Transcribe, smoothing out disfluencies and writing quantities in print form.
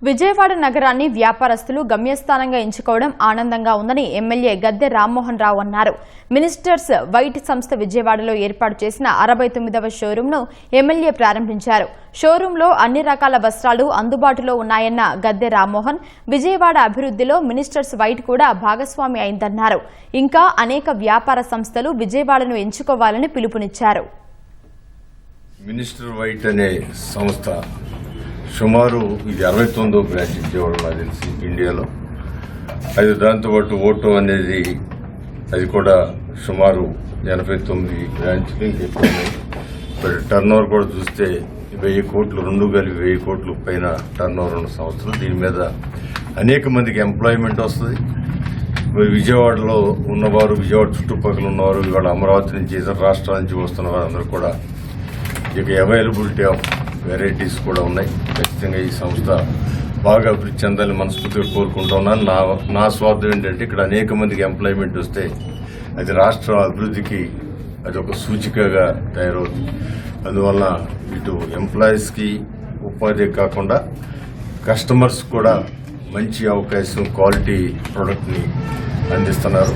విజయవాడ నగరాన్ని వ్యాపారస్తులు గమ్యస్థానంగా ఎంచుకోవడం ఆనందంగా ఉందని ఎమ్మెల్యే గద్దె రామ్మోహన్ రావు అన్నారు. మినిస్టర్స్ వైట్ సంస్థ విజయవాడలో ఏర్పాటు చేసిన 69వ షోరూంను ఎమ్మెల్యే ప్రారంభించారు. షోరూంలో అన్ని రకాల వస్త్రాలు అందుబాటులో ఉన్నాయన్న గద్దె రామ్మోహన్ విజయవాడ అభివృద్ధిలో మినిస్టర్స్ వైట్ కూడా భాగస్వామి అయిందన్నారు. ఇంకా అనేక వ్యాపార సంస్థలు విజయవాడను ఎంచుకోవాలని పిలుపునిచ్చారు. మినిస్టర్ వైట్ అనే సంస్థ సుమారు ఇది 69వ బ్రాంచ్ విజయవాడలో నాకు తెలిసి ఇండియాలో. అది దాంతోపాటు ఓటో అనేది అది కూడా సుమారు 89 బ్రాంచ్లు ఇంకెక్కువ ఉన్నాయి. టర్న్ ఓవర్ కూడా చూస్తే 1000 కోట్లు, 2 కలిపి 1000 కోట్ల పైన టర్న్ ఓవర్ ఉన్న సంస్థలు. దీని మీద అనేక మందికి ఎంప్లాయ్మెంట్ వస్తుంది. విజయవాడలో ఉన్నవారు, విజయవాడ చుట్టుపక్కల ఉన్నవారు, ఇవాళ అమరావతి నుంచి ఇతర రాష్ట్రాల నుంచి వస్తున్న వారందరూ కూడా ఇక అవైలబిలిటీ ఆఫ్ వెరైటీస్ కూడా ఉన్నాయి. ఖచ్చితంగా ఈ సంస్థ బాగా అభివృద్ధి చెందాలని మనస్ఫూర్తిగా కోరుకుంటున్నాను. నా స్వార్థం ఏంటంటే ఇక్కడ అనేక మందికి ఎంప్లాయ్మెంట్ వస్తే అది రాష్ట్ర అభివృద్ధికి అది ఒక సూచికగా తయారవుతుంది. అందువల్ల ఇటు ఎంప్లాయీస్కి ఉపాధి కాకుండా కస్టమర్స్ కూడా మంచి అవకాశం, క్వాలిటీ ప్రోడక్ట్ని అందిస్తున్నారు.